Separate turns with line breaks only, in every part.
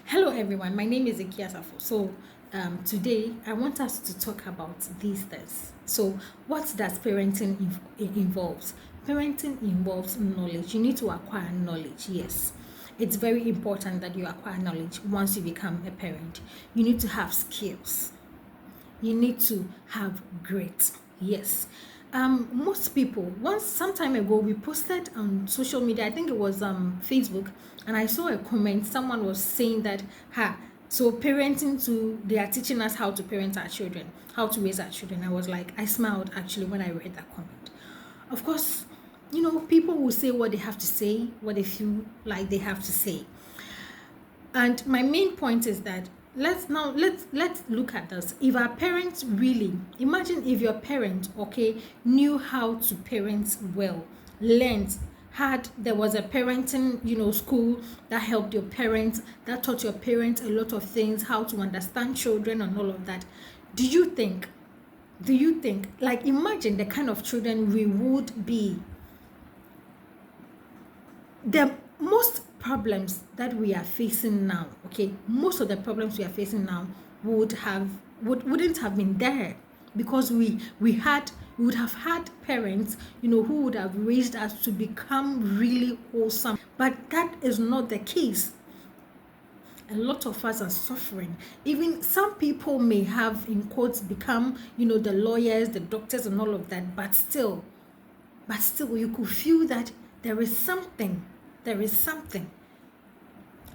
Hello, everyone. My name is Ikia Safo. Today I want us to talk about these things. So, what does parenting involves? Parenting involves knowledge. You need to acquire knowledge. Yes, it's very important that you acquire knowledge once you become a parent. You need to have skills. You need to have grit. Yes. Most people, once some time ago, we posted on social media, I think it was Facebook, and I saw a comment. Someone was saying that, so parenting to, they are teaching us how to parent our children, how to raise our children. I was like, I smiled actually when I read that comment. Of course, people will say what they have to say, what they feel like they have to say. And my main point is that let's look at this. If our parents really, imagine if your parent, okay, knew how to parent well, learned, had there was a parenting, school that helped your parents, that taught your parents a lot of things, how to understand children and all of that. Do you think like imagine the kind of children we would be? The most problems that we are facing now, okay, most of the problems we are facing now wouldn't have been there because we would have had parents, who would have raised us to become really wholesome. But that is not the case. A lot of us are suffering. Even some people may have, in quotes, become, the lawyers, the doctors, and all of that, but still you could feel that there is something.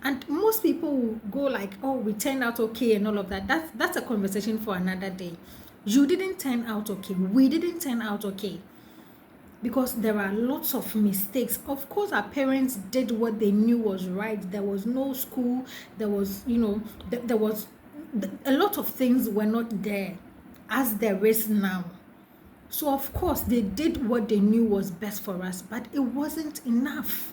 And most people will go like, oh, we turned out okay and all of that. That's a conversation for another day. You didn't turn out okay. We didn't turn out okay. Because there are lots of mistakes. Of course, our parents did what they knew was right. There was no school. There was, there was a lot of things were not there as there is now. So of course, they did what they knew was best for us, but it wasn't enough.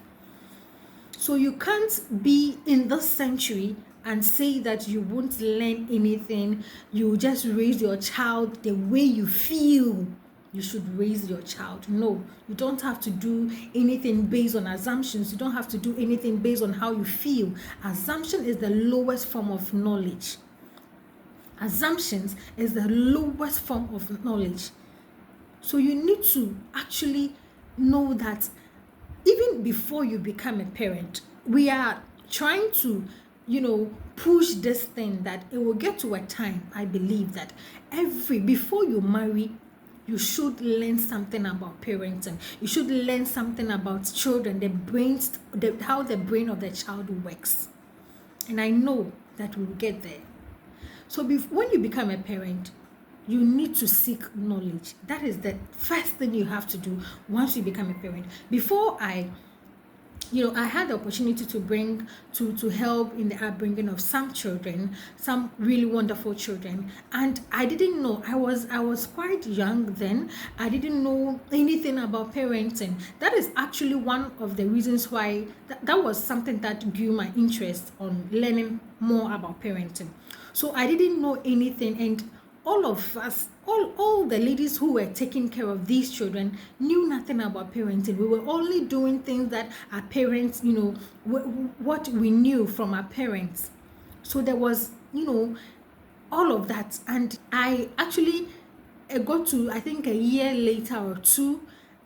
So you can't be in this century and say that you won't learn anything. You just raise your child the way you feel you should raise your child. No, you don't have to do anything based on assumptions. You don't have to do anything based on how you feel. Assumption is the lowest form of knowledge. Assumptions is the lowest form of knowledge. So you need to actually know that even before you become a parent, we are trying to, push this thing that it will get to a time, I believe, that before you marry, you should learn something about parenting. You should learn something about children, how the brain of the child works. And I know that we'll get there. So when you become a parent, you need to seek knowledge. That is the first thing you have to do once you become a parent. Before I had the opportunity to bring to help in the upbringing of some children, some really wonderful children, and I didn't know. I was quite young then. I didn't know anything about parenting. That is actually one of the reasons why that was something that grew my interest on learning more about parenting. So I didn't know anything, and all of us, all the ladies who were taking care of these children knew nothing about parenting. We were only doing things that our parents, what we knew from our parents. So there was, all of that. And I actually got to, I think a year later or two,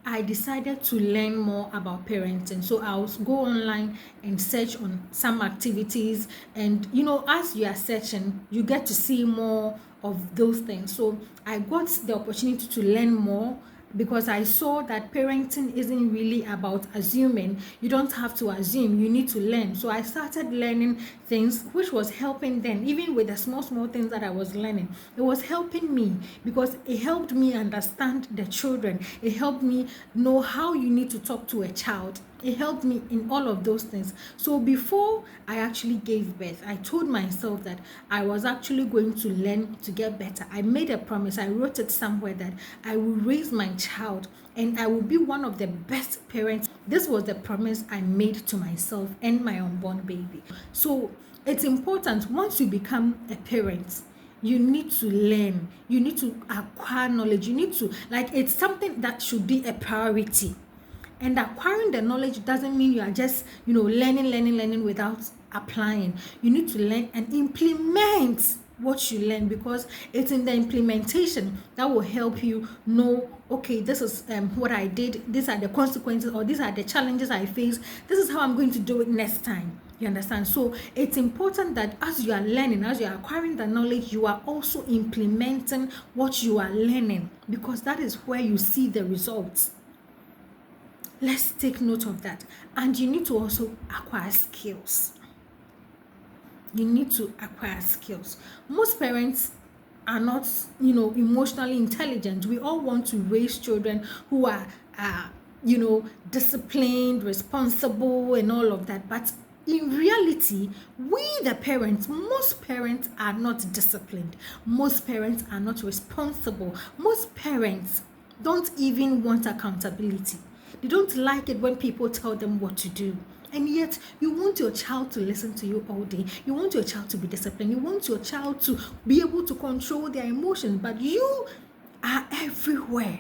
I decided to learn more about parenting. So I'll go online and search on some activities. And, as you are searching, you get to see more of those things. So I got the opportunity to learn more because I saw that parenting isn't really about assuming. You don't have to assume, you need to learn. So I started learning things which was helping them. Even with the small things that I was learning, it was helping me because it helped me understand the children. It helped me know how you need to talk to a child. It helped me in all of those things. So before I actually gave birth, I told myself that I was actually going to learn to get better. I made a promise. I wrote it somewhere that I will raise my child and I will be one of the best parents. This was the promise I made to myself and my unborn baby. So it's important once you become a parent, you need to learn, you need to acquire knowledge, you need to, it's something that should be a priority. And acquiring the knowledge doesn't mean you are just, learning without applying. You need to learn and implement what you learn, because it's in the implementation that will help you know, okay, this is what I did, these are the consequences, or these are the challenges I face, this is how I'm going to do it next time. You understand? So it's important that as you are learning, as you are acquiring the knowledge, you are also implementing what you are learning, because that is where you see the results. Let's take note of that. And you need to also acquire skills. You need to acquire skills. Most parents are not, emotionally intelligent. We all want to raise children who are, disciplined, responsible, and all of that. But in reality, we the parents, most parents are not disciplined. Most parents are not responsible. Most parents don't even want accountability. They don't like it when people tell them what to do. And yet, you want your child to listen to you all day. You want your child to be disciplined. You want your child to be able to control their emotions. But you are everywhere.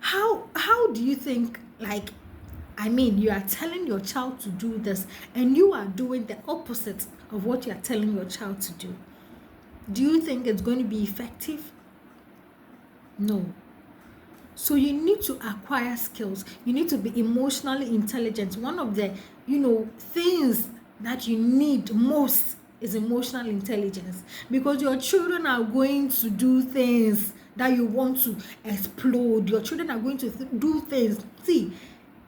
How do you think, you are telling your child to do this, and you are doing the opposite of what you are telling your child to do? Do you think it's going to be effective? No. So you need to acquire skills. You need to be emotionally intelligent. One of the, things that you need most is emotional intelligence, because your children are going to do things that you want to explode. Your children are going to do things. See,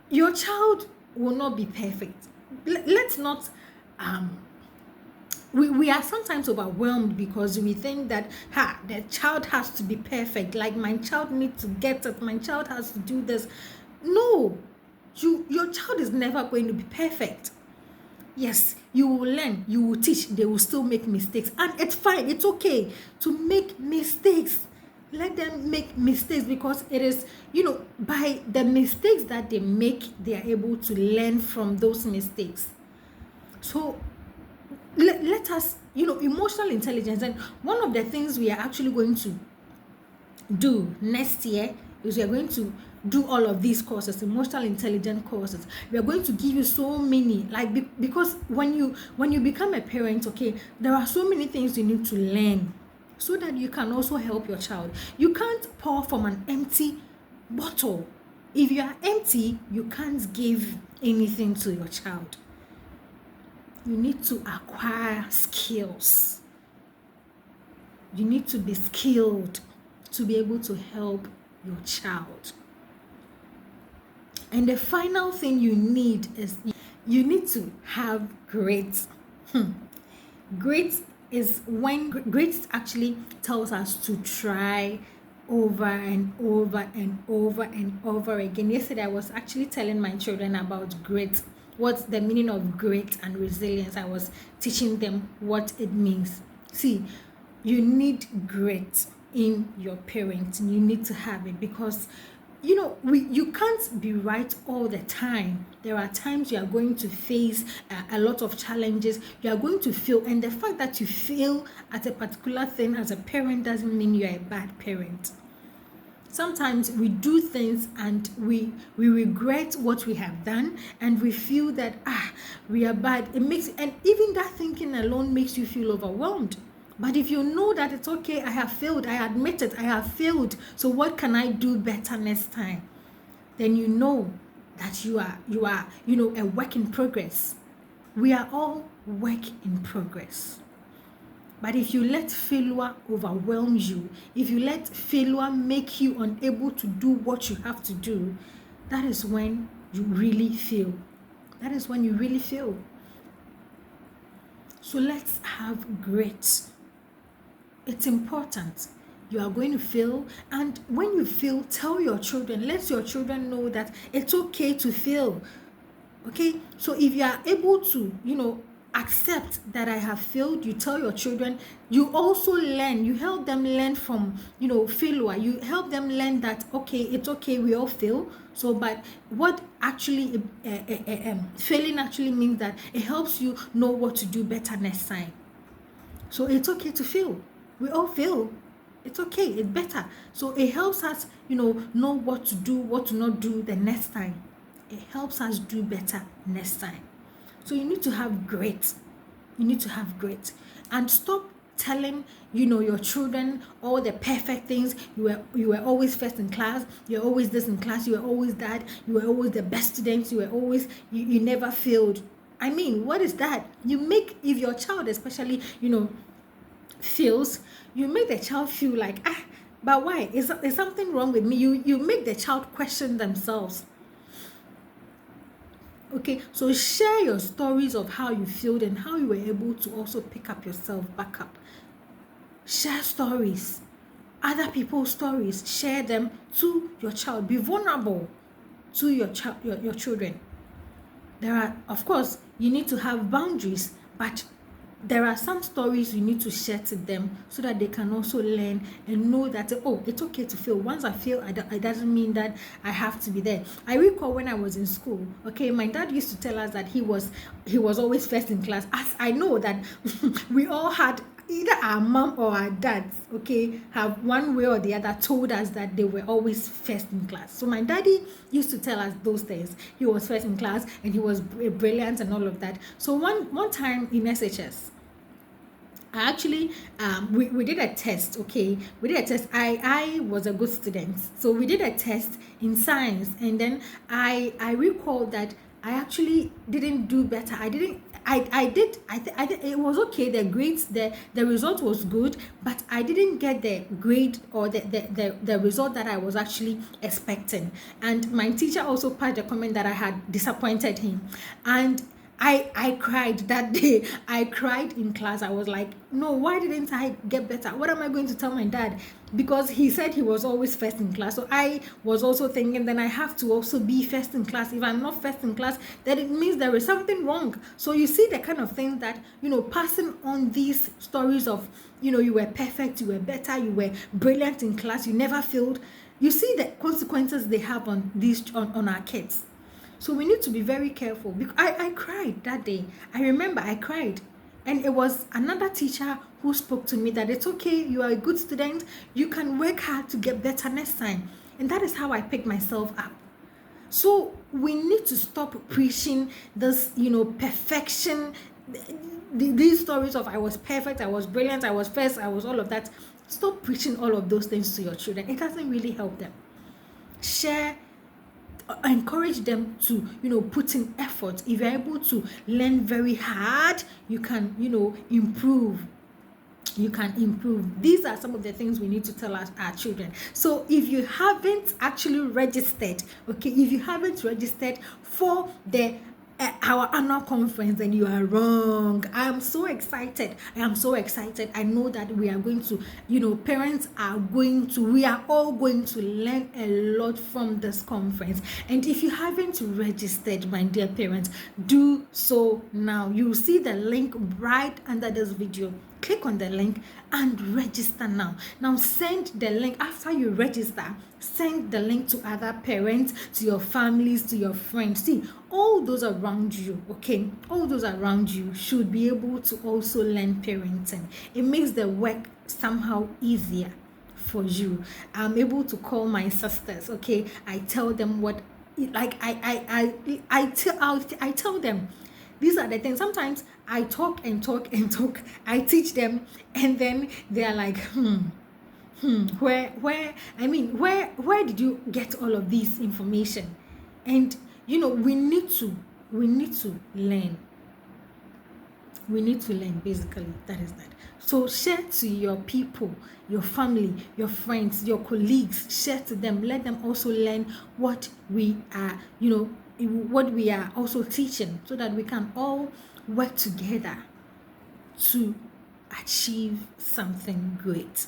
your child will not be perfect. Let's not we are sometimes overwhelmed because we think that the child has to be perfect, like my child needs to get it, my child has to do this. No, your child is never going to be perfect. Yes, you will learn, you will teach, they will still make mistakes, and it's fine, it's okay to make mistakes. Let them make mistakes, because it is, by the mistakes that they make, they are able to learn from those mistakes. So let us, emotional intelligence. And one of the things we are actually going to do next year is we are going to do all of these courses, emotional intelligence courses. We are going to give you so many, because when you become a parent, okay, there are so many things you need to learn so that you can also help your child. You can't pour from an empty bottle. If you are empty, you can't give anything to your child. You need to acquire skills. You need to be skilled to be able to help your child. And the final thing you need is you need to have grades. Grades is when grades actually tells us to try over and over and over and over again. Yesterday I was actually telling my children about grades. What's the meaning of grit and resilience? I was teaching them what it means. See, you need grit in your parenting. You need to have it, because you can't be right all the time. There are times you are going to face a lot of challenges. You are going to fail, and the fact that you fail at a particular thing as a parent doesn't mean you are a bad parent. Sometimes we do things and we regret what we have done, and we feel that we are bad. And even that thinking alone makes you feel overwhelmed. But if you know that it's okay, I have failed, I admit it, I have failed, so what can I do better next time? Then you know that you are a work in progress. We are all work in progress. But if you let failure overwhelm you, if you let failure make you unable to do what you have to do, that is when you really fail. That is when you really fail. So let's have grit. It's important. You are going to fail, and when you fail, tell your children. Let your children know that it's okay to fail. Okay? So if you are able to, accept that I have failed, you tell your children, you also learn, you help them learn from failure. You help them learn that okay, it's okay, we all fail. So but what actually failing actually means that it helps you know what to do better next time. So it's okay to fail. We all fail. It's okay, it's better. So it helps us know what to do, what to not do the next time. It helps us do better next time. So you need to have grit. You need to have grit. And stop telling your children all the perfect things. You were always first in class, you're always this in class, you were always that, you were always the best students, you never failed. I mean, what is that? You make, if your child especially fails, you make the child feel like, but why is something wrong with me? You make the child question themselves. Okay, so share your stories of how you failed and how you were able to also pick up yourself back up. Share stories, other people's stories. Share them to your child. Be vulnerable to your children. There are, of course, you need to have boundaries, but there are some stories you need to share to them so that they can also learn and know that, oh, it's okay to fail. Once I fail, it doesn't mean that I have to be there. I recall when I was in school, okay, my dad used to tell us that he was always first in class. As I know that we all had either our mom or our dads, okay, have one way or the other told us that they were always first in class. So my daddy used to tell us those things. He was first in class and he was brilliant and all of that. So one time in SHS, I actually we did a test. Okay, we did a test. I was a good student, so we did a test in science, and then I recall that I actually didn't do better. I didn't. I did. It was okay. The grades, the result was good, but I didn't get the grade or the result that I was actually expecting. And my teacher also passed the comment that I had disappointed him, and I cried that day. I cried in class. I was like, no, why didn't I get better? What am I going to tell my dad? Because he said he was always first in class. So I was also thinking, then I have to also be first in class. If I'm not first in class, then it means there is something wrong. So you see the kind of things that, passing on these stories of, you were perfect, you were better, you were brilliant in class, you never failed. You see the consequences they have on our kids. So we need to be very careful. Because I cried that day. I remember I cried. And it was another teacher who spoke to me that it's okay, you are a good student, you can work hard to get better next time. And that is how I picked myself up. So we need to stop preaching this, perfection, these stories of I was perfect, I was brilliant, I was first, I was all of that. Stop preaching all of those things to your children. It doesn't really help them. Encourage them to put in effort. If you're able to learn very hard, you can improve. These are some of the things we need to tell our children. So if you haven't actually registered, okay, if you haven't registered for our annual conference, then you are wrong. I am so excited. I know that we are going to, parents are going to, we are all going to learn a lot from this conference. And if you haven't registered, my dear parents, do so now. You see the link right under this video. Click on the link and register now. Now send the link. After you register, send the link to other parents, to your families, to your friends. See, all those around you, okay, all those around you should be able to also learn parenting. It makes the work somehow easier for you. I'm able to call my sisters, okay. I tell them what, like I tell them. These are the things. Sometimes I talk. I teach them, and then they are like, where did you get all of this information? And we need to learn. We need to learn, basically. That is that. So share to your people, your family, your friends, your colleagues. Share to them. Let them also learn what we are, what we are also teaching, so that we can all work together to achieve something great.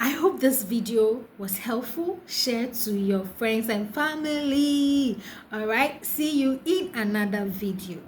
I hope this video was helpful. Share to your friends and family. All right, see you in another video.